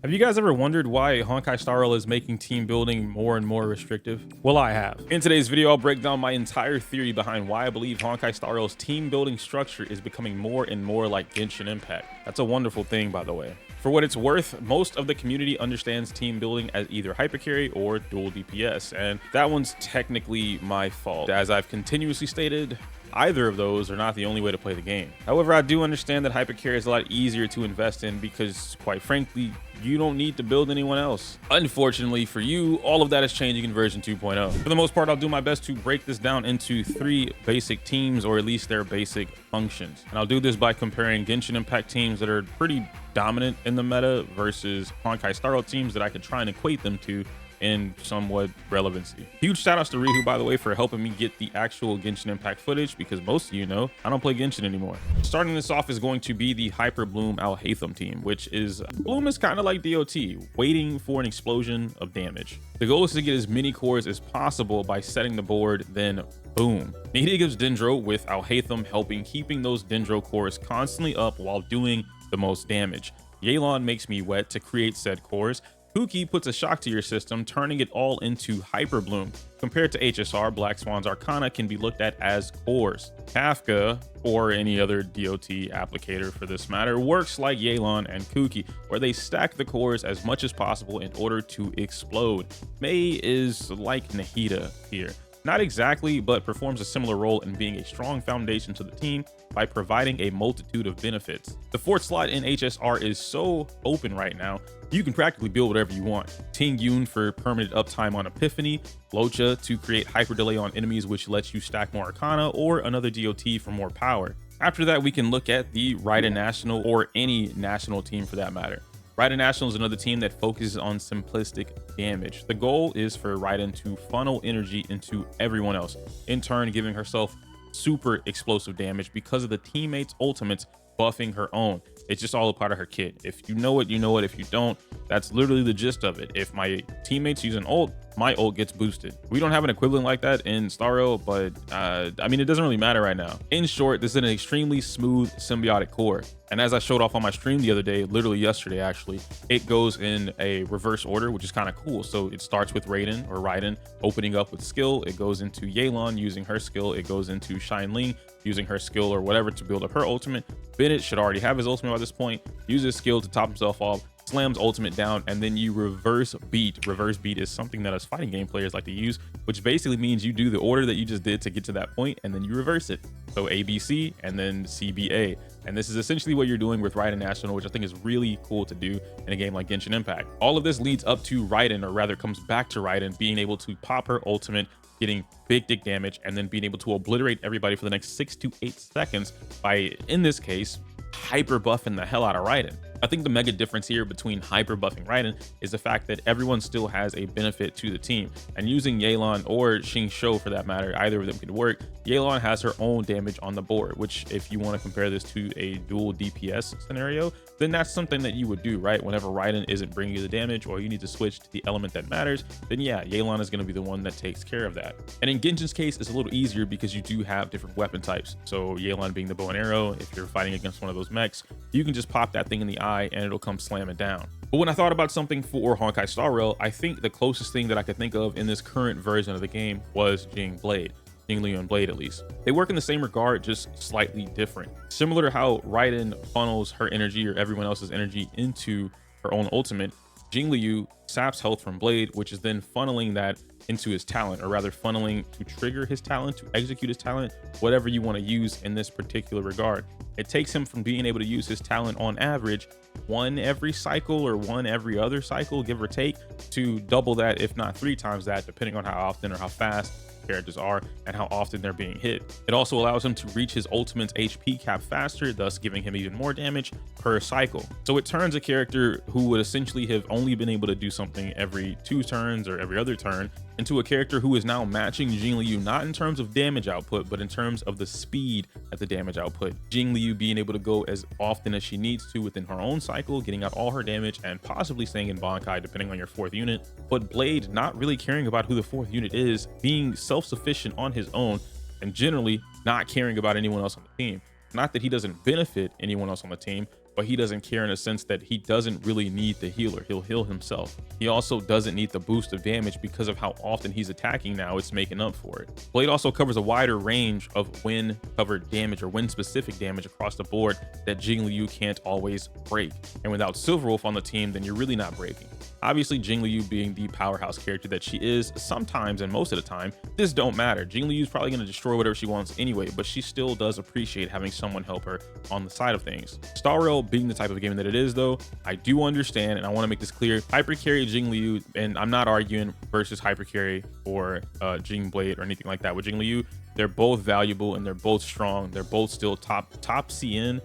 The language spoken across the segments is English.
Have you guys ever wondered why Honkai Star Rail is making team building more and more restrictive? Well, I have. In today's video, I'll break down my entire theory behind why I believe Honkai Star Rail's team building structure is becoming more and more like Genshin Impact. That's a wonderful thing, by the way. For what it's worth, most of the community understands team building as either hypercarry or dual DPS, and that one's technically my fault. As I've continuously stated, either of those are not the only way to play the game. However, I do understand that hypercarry is a lot easier to invest in because, quite frankly, you don't need to build anyone else. Unfortunately for you, all of that is changing in version 2.0. For the most part, I'll do my best to break this down into 3 basic teams, or at least their basic functions. And I'll do this by comparing Genshin Impact teams that are pretty dominant in the meta versus Honkai Star Rail teams that I could try and equate them to in somewhat relevancy. Huge shout outs to Rihu, by the way, for helping me get the actual Genshin Impact footage, because most of you know I don't play Genshin anymore. Starting this off is going to be the Hyper Bloom Alhaitham team, which is Bloom is kind of like DOT, waiting for an explosion of damage. The goal is to get as many cores as possible by setting the board, then boom. Nihida gives Dendro, with Alhaitham helping keeping those Dendro cores constantly up while doing the most damage. Yelan makes me wet to create said cores. Kuki puts a shock to your system, turning it all into Hyper Bloom. Compared to HSR, Black Swan's Arcana can be looked at as cores. Kafka, or any other DOT applicator for this matter, works like Yelan and Kuki, where they stack the cores as much as possible in order to explode. Mei is like Nihida here. Not exactly, but performs a similar role in being a strong foundation to the team by providing a multitude of benefits. The 4th slot in HSR is so open right now, you can practically build whatever you want. Ting Yun for permanent uptime on Epiphany, Locha to create hyper delay on enemies, which lets you stack more Arcana, or another DOT for more power. After that, we can look at the Raiden National, or any national team for that matter. Raiden National is another team that focuses on simplistic damage. The goal is for Raiden to funnel energy into everyone else, in turn giving herself super explosive damage because of the teammates' ultimates buffing her own. It's just all a part of her kit. If you know it, you know it. If you don't, that's literally the gist of it. If my teammates use an ult, my ult gets boosted. We don't have an equivalent like that in Star Rail, but I mean, it doesn't really matter right now. In short, this is an extremely smooth symbiotic core. And as I showed off on my stream the other day, literally yesterday actually, it goes in a reverse order, which is kind of cool. So it starts with Raiden opening up with skill. It goes into Yelan using her skill. It goes into Xianling using her skill or whatever to build up her ultimate. Bennett should already have his ultimate by this point, uses skill to top himself off, slams ultimate down, and then you reverse beat. Reverse beat is something that us fighting game players like to use, which basically means you do the order that you just did to get to that point, and then you reverse it. So ABC and then CBA. And this is essentially what you're doing with Raiden National, which I think is really cool to do in a game like Genshin Impact. All of this leads up to Raiden, or rather comes back to Raiden being able to pop her ultimate, getting big dick damage, and then being able to obliterate everybody for the next 6 to 8 seconds by, in this case, hyper buffing the hell out of Raiden. I think the mega difference here between hyper buffing Raiden is the fact that everyone still has a benefit to the team, and using Yelan or Xing Shou for that matter, either of them could work. Yelan has her own damage on the board, which if you want to compare this to a dual DPS scenario, then that's something that you would do, right? Whenever Raiden isn't bringing you the damage, or you need to switch to the element that matters, then yeah, Yelan is going to be the one that takes care of that. And in Genshin's case, it's a little easier because you do have different weapon types. So Yelan being the bow and arrow, if you're fighting against one of those mechs, you can just pop that thing in the eye and it'll come slamming down. But when I thought about something for Honkai Star Rail, I think the closest thing that I could think of in this current version of the game was Jingliu and Blade, at least. They work in the same regard, just slightly different. Similar to how Raiden funnels her energy or everyone else's energy into her own ultimate, Jingliu saps health from Blade, which is then funneling that into his talent, or rather funneling to trigger his talent, to execute his talent, whatever you want to use in this particular regard. It takes him from being able to use his talent on average 1 every cycle or 1 every other cycle, give or take, to double that, if not 3 times that, depending on how often or how fast characters are and how often they're being hit. It also allows him to reach his ultimate's HP cap faster, thus giving him even more damage per cycle. So it turns a character who would essentially have only been able to do something every 2 turns or every other turn into a character who is now matching Jingliu, not in terms of damage output, but in terms of the speed at the damage output. Jingliu being able to go as often as she needs to within her own cycle, getting out all her damage and possibly staying in Bankai depending on your 4th unit, but Blade not really caring about who the 4th unit is, being self-sufficient on his own, and generally not caring about anyone else on the team. Not that he doesn't benefit anyone else on the team, but he doesn't care in a sense that he doesn't really need the healer. He'll heal himself. He also doesn't need the boost of damage because of how often he's attacking now. It's making up for it. Blade also covers a wider range of wind covered damage or wind specific damage across the board that Jing Liu can't always break. And without Silverwolf on the team, then you're really not breaking. Obviously, Jing Liu being the powerhouse character that she is, sometimes and most of the time, this don't matter. Jing Liu's probably going to destroy whatever she wants anyway, but she still does appreciate having someone help her on the side of things. Star Rail being the type of game that it is though, I do understand, and I want to make this clear, hyper carry Jing Liu, and I'm not arguing versus hyper carry or Jing Blade or anything like that. With Jing Liu, they're both valuable and they're both strong. They're both still top CN,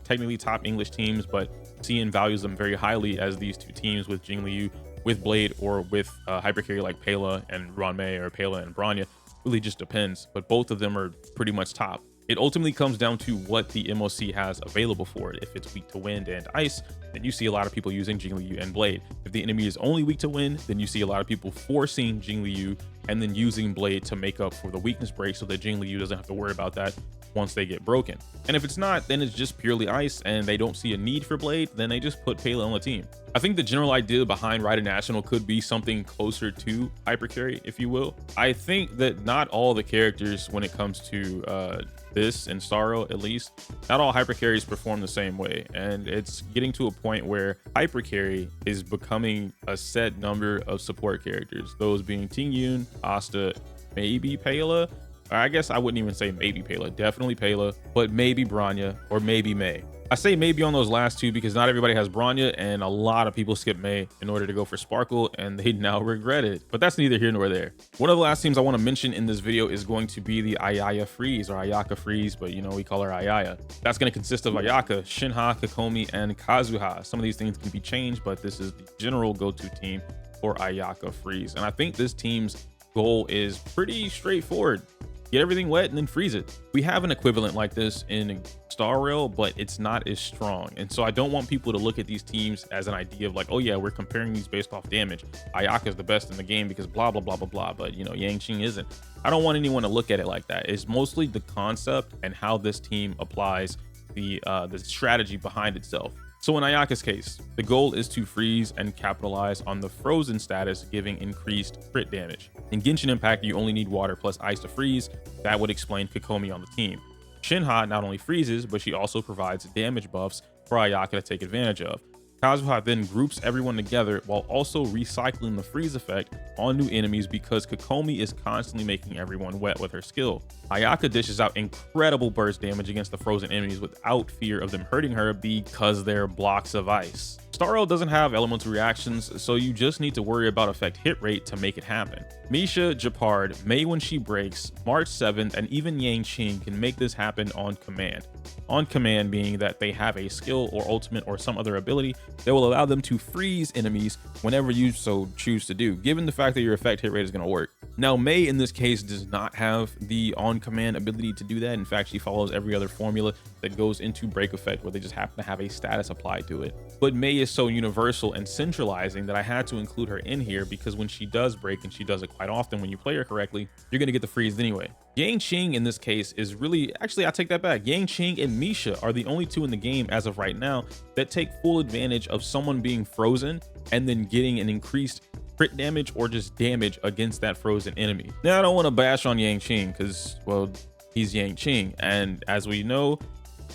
technically top English teams, but CN values them very highly as these two teams with Jing Liu, with Blade, or with hyper carry like Pela and Ruan Mei or Pela and Bronya. Really just depends, but both of them are pretty much top. It ultimately comes down to what the MOC has available for it. If it's weak to wind and ice, then you see a lot of people using Jing Liu and Blade. If the enemy is only weak to wind, then you see a lot of people forcing Jing Liu and then using Blade to make up for the weakness break so that Jing Liu doesn't have to worry about that once they get broken. And if it's not, then it's just purely ice and they don't see a need for Blade, then they just put Pela on the team. I think the general idea behind Raiden National could be something closer to hyper carry, if you will. I think that not all the characters, when it comes to this and Star Rail at least, not all hyper carries perform the same way, and it's getting to a point where hyper carry is becoming a set number of support characters, those being Tingyun, Asta, maybe Pela. I guess I wouldn't even say maybe Pela, definitely Pela, but maybe Bronya or maybe Mei. I say maybe on those last two because not everybody has Bronya, and a lot of people skip Mei in order to go for Sparkle, and they now regret it. But that's neither here nor there. One of the last teams I want to mention in this video is going to be the Ayaya Freeze, or Ayaka Freeze, but you know, we call her Ayaya. That's going to consist of Ayaka, Shinha, Kokomi, and Kazuha. Some of these things can be changed, but this is the general go-to team for Ayaka Freeze. And I think this team's goal is pretty straightforward. Get everything wet and then freeze it. We have an equivalent like this in Star Rail, but it's not as strong. And so I don't want people to look at these teams as an idea of like, oh yeah, we're comparing these based off damage. Ayaka is the best in the game because blah, blah, blah, blah, blah. But you know, Yanqing isn't. I don't want anyone to look at it like that. It's mostly the concept and how this team applies the strategy behind itself. So in Ayaka's case, the goal is to freeze and capitalize on the frozen status, giving increased crit damage. In Genshin Impact, you only need water plus ice to freeze. That would explain Kokomi on the team. Shinha not only freezes, but she also provides damage buffs for Ayaka to take advantage of. Kazuha then groups everyone together while also recycling the freeze effect on new enemies because Kokomi is constantly making everyone wet with her skill. Ayaka dishes out incredible burst damage against the frozen enemies without fear of them hurting her because they're blocks of ice. Star Rail doesn't have elemental reactions, so you just need to worry about effect hit rate to make it happen. Misha, Japard, Mei when she breaks, March 7th, and even Yanqing can make this happen on command. On command being that they have a skill or ultimate or some other ability that will allow them to freeze enemies whenever you so choose to do, given the fact that your effect hit rate is going to work. Now, Mei in this case does not have the on command ability to do that. In fact, she follows every other formula that goes into break effect where they just happen to have a status applied to it. But Mei is so universal and centralizing that I had to include her in here because when she does break, and she does it quite often when you play her correctly, you're going to get the freeze anyway. Yanqing in this case is really, actually I take that back. Yanqing and Misha are the only two in the game as of right now that take full advantage of someone being frozen and then getting an increased crit damage or just damage against that frozen enemy. Now, I don't want to bash on Yanqing because, well, he's Yanqing, and as we know,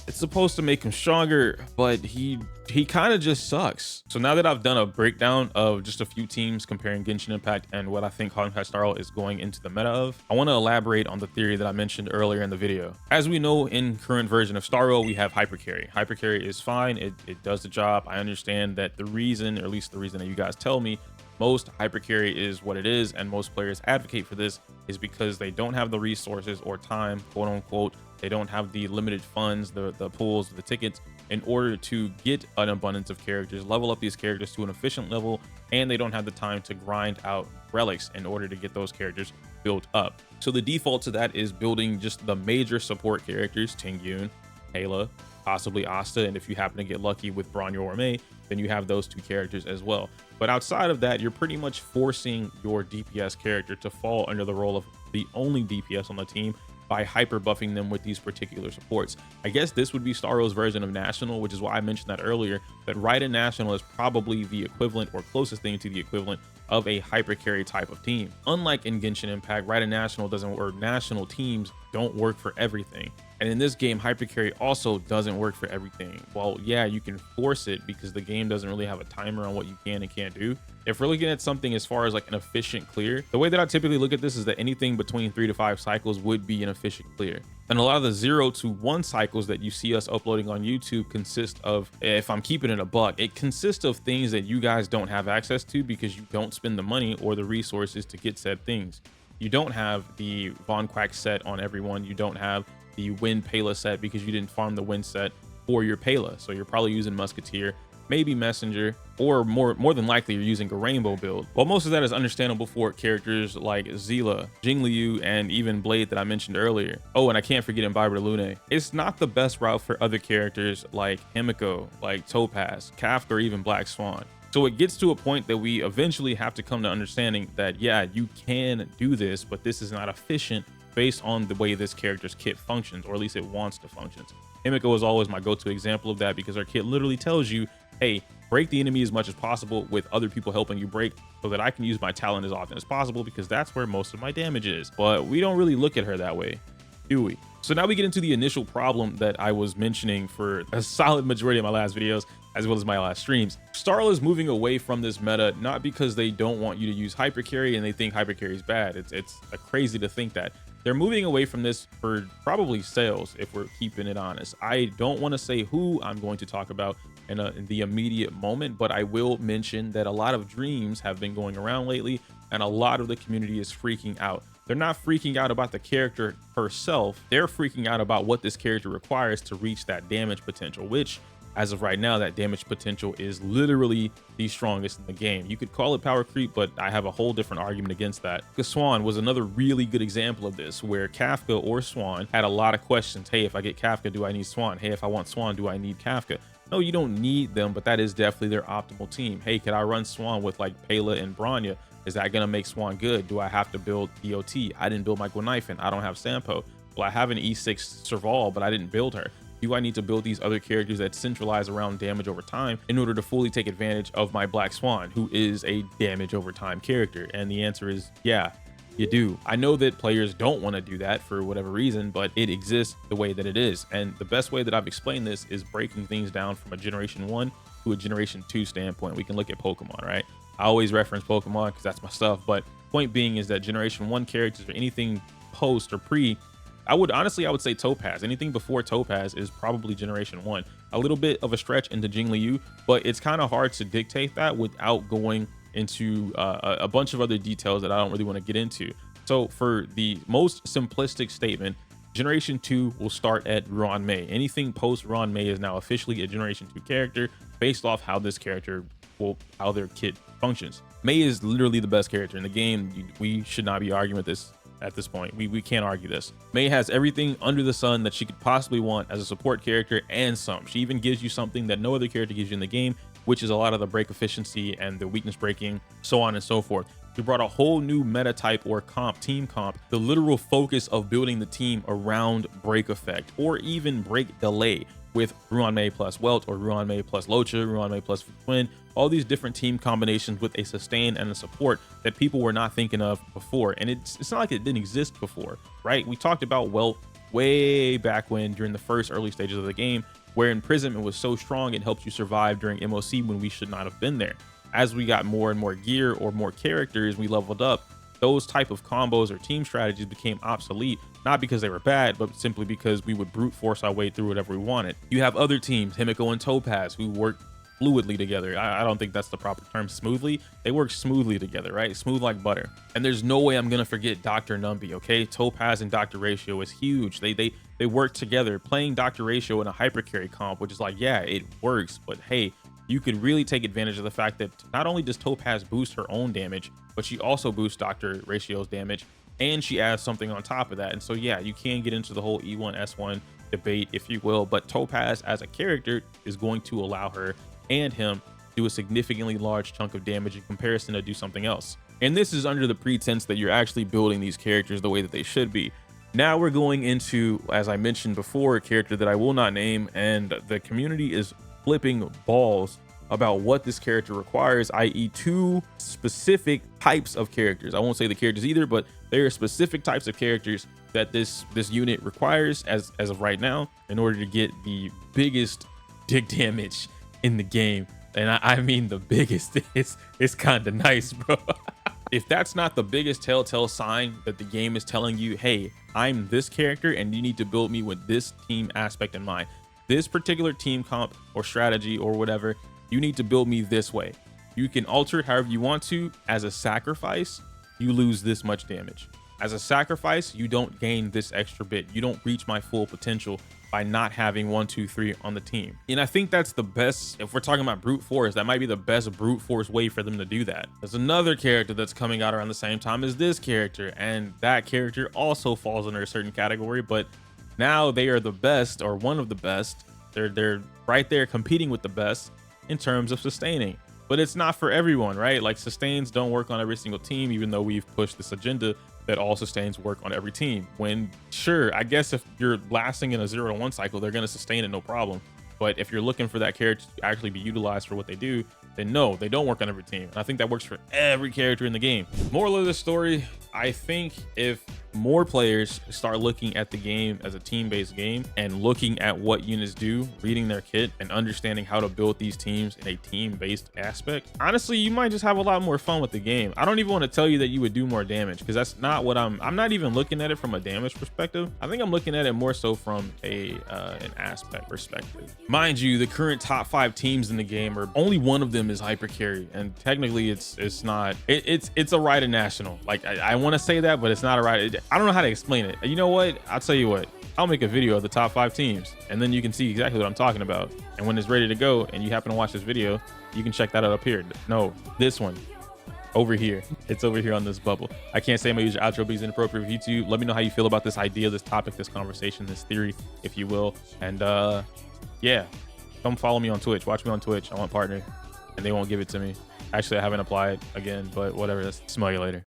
it's supposed to make him stronger, but he kind of just sucks. So now that I've done a breakdown of just a few teams comparing Genshin Impact and what I think Honkai Star Rail is going into the meta of, I want to elaborate on the theory that I mentioned earlier in the video. As we know, in current version of Star Rail, we have hyper carry. Hyper carry is fine. It does the job. I understand that the reason, or at least the reason that you guys tell me, most hyper carry is what it is, and most players advocate for this, is because they don't have the resources or time, quote unquote. They don't have the limited funds, the pools, the tickets, in order to get an abundance of characters, level up these characters to an efficient level, and they don't have the time to grind out relics in order to get those characters built up. So the default to that is building just the major support characters, Tingyun, Pela, possibly Asta, and if you happen to get lucky with Bronya or Mei, then you have those two characters as well. But outside of that, you're pretty much forcing your DPS character to fall under the role of the only DPS on the team by hyper buffing them with these particular supports. I guess this would be Star Rail's version of National, which is why I mentioned that earlier, that Raiden National is probably the equivalent or closest thing to the equivalent of a hyper carry type of team. Unlike in Genshin Impact, Raiden National doesn't work. National teams don't work for everything. And in this game, hyper carry also doesn't work for everything. Well, yeah, you can force it because the game doesn't really have a timer on what you can and can't do. If we're looking at something as far as like an efficient clear, the way that I typically look at this is that anything between 3 to 5 cycles would be an efficient clear. And a lot of the 0 to 1 cycles that you see us uploading on YouTube consist of, if I'm keeping it a buck, it consists of things that you guys don't have access to because you don't spend the money or the resources to get said things. You don't have the Von Quack set on everyone. You don't have the Wind Pela set because you didn't farm the Wind set for your Pela. So you're probably using Musketeer, maybe Messenger, or more than likely you're using a Rainbow build. Well, most of that is understandable for characters like Zila, Jingliu, and even Blade that I mentioned earlier. Oh, and I can't forget Imbiber Lune. It's not the best route for other characters like Himiko, like Topaz, Kafka, or even Black Swan. So it gets to a point that we eventually have to come to understanding that, yeah, you can do this, but this is not efficient based on the way this character's kit functions, or at least it wants to function. Himiko is always my go-to example of that because her kit literally tells you, hey, break the enemy as much as possible with other people helping you break so that I can use my talent as often as possible because that's where most of my damage is. But we don't really look at her that way, do we? So now we get into the initial problem that I was mentioning for a solid majority of my last videos, as well as my last streams. Star Rail is moving away from this meta, not because they don't want you to use hyper carry and they think hyper carry is bad. It's crazy to think that. They're moving away from this for probably sales, if we're keeping it honest. I don't want to say who I'm going to talk about in the immediate moment, but I will mention that a lot of dreams have been going around lately and a lot of the community is freaking out. They're not freaking out about the character herself. They're freaking out about what this character requires to reach that damage potential, which as of right now, that damage potential is literally the strongest in the game. You could call it power creep, but I have a whole different argument against that. Because Swan was another really good example of this, where Kafka or Swan had a lot of questions. Hey, if I get Kafka, do I need Swan? Hey, if I want Swan, do I need Kafka? No, you don't need them, but that is definitely their optimal team. Hey, could I run Swan with like Pela and Bronya? Is that gonna make Swan good? Do I have to build DOT? I didn't build my Gwenaifen. I don't have Sampo. Well, I have an E6 Serval, but I didn't build her. Do I need to build these other characters that centralize around damage over time in order to fully take advantage of my Black Swan, who is a damage over time character? And the answer is yeah, you do. I know that players don't want to do that for whatever reason, but it exists the way that it is. And the best way that I've explained this is breaking things down from a Generation 1 to a Generation 2 standpoint. We can look at Pokemon, right? I always reference Pokemon because that's my stuff, but point being is that Generation 1 characters or anything post or pre, I would say Topaz. Anything before Topaz is probably Generation 1. A little bit of a stretch into Jingliu, but it's kind of hard to dictate that without going into a bunch of other details that I don't really want to get into. So for the most simplistic statement, Generation 2 will start at Ruan Mei. Anything post Ruan Mei is now officially a Generation 2 character based off how this character how their kit functions. Mei is literally the best character in the game. We should not be arguing with this at this point. We can't argue this. Mei has everything under the sun that she could possibly want as a support character and some. She even gives you something that no other character gives you in the game, which is a lot of the break efficiency and the weakness breaking, so on and so forth. We brought a whole new meta type or team comp, the literal focus of building the team around break effect or even break delay with Ruan Mei plus Welt or Ruan Mei plus Locha, Ruan Mei plus Twin, all these different team combinations with a sustain and a support that people were not thinking of before. And it's not like it didn't exist before, right? We talked about Welt way back when during the first early stages of the game, where Imprisonment was so strong it helped you survive during MOC when we should not have been there. As we got more and more gear or more characters, we leveled up, those type of combos or team strategies became obsolete, not because they were bad, but simply because we would brute force our way through whatever we wanted. You have other teams, Himiko and Topaz, who work fluidly together. I don't think that's the proper term, smoothly. They work smoothly together, right? Smooth like butter. And there's no way I'm gonna forget Dr. Numby, okay? Topaz and Dr. Ratio is huge. They work together. Playing Dr. Ratio in a hyper carry comp, which is like, yeah, it works, but hey, you could really take advantage of the fact that not only does Topaz boost her own damage, but she also boosts Dr. Ratio's damage, and she adds something on top of that. And so yeah, you can get into the whole E1 S1 debate, if you will, but Topaz as a character is going to allow her and him do a significantly large chunk of damage in comparison to do something else. And this is under the pretense that you're actually building these characters the way that they should be. Now we're going into, as I mentioned before, a character that I will not name, and the community is flipping balls about what this character requires, i.e. 2 specific types of characters. I won't say the characters either, but there are specific types of characters that this unit requires as of right now in order to get the biggest dig damage in the game. And I mean the biggest. It's kind of nice, bro. If that's not the biggest telltale sign that the game is telling you, hey, I'm this character and you need to build me with this team aspect in mind, this particular team comp or strategy or whatever, you need to build me this way. You can alter it however you want to. As a sacrifice, you lose this much damage. As a sacrifice, you don't gain this extra bit. You don't reach my full potential by not having 1, 2, 3 on the team. And I think that's the best, if we're talking about brute force, that might be the best brute force way for them to do that. There's another character that's coming out around the same time as this character, and that character also falls under a certain category, but now they are the best, or one of the best. They're right there competing with the best in terms of sustaining. But it's not for everyone, right? Like, sustains don't work on every single team, even though we've pushed this agenda that all sustains work on every team. When, sure, I guess if you're lasting in a 0-1 cycle, they're gonna sustain it no problem. But if you're looking for that character to actually be utilized for what they do, then no, they don't work on every team. And I think that works for every character in the game. Moral of the story, I think if more players start looking at the game as a team-based game and looking at what units do, reading their kit and understanding how to build these teams in a team-based aspect, honestly, you might just have a lot more fun with the game. I don't even want to tell you that you would do more damage, because that's not what I'm not even looking at it from a damage perspective. I think I'm looking at it more so from an aspect perspective. Mind you, the current top 5 teams in the game are only one of them is hyper carry, and technically it's a Raiden national. Like, I want to say that, but it's not a Raiden. I don't know how to explain it. You know what? I'll tell you what. I'll make a video of the top 5 teams, and then you can see exactly what I'm talking about. And when it's ready to go, and you happen to watch this video, you can check that out up here. No, this one over here. It's over here on this bubble. I can't say I'm gonna use your outro because it's inappropriate for YouTube. Let me know how you feel about this idea, this topic, this conversation, this theory, if you will. And yeah, come follow me on Twitch. Watch me on Twitch. I want partner, and they won't give it to me. Actually, I haven't applied again, but whatever. Smell you later.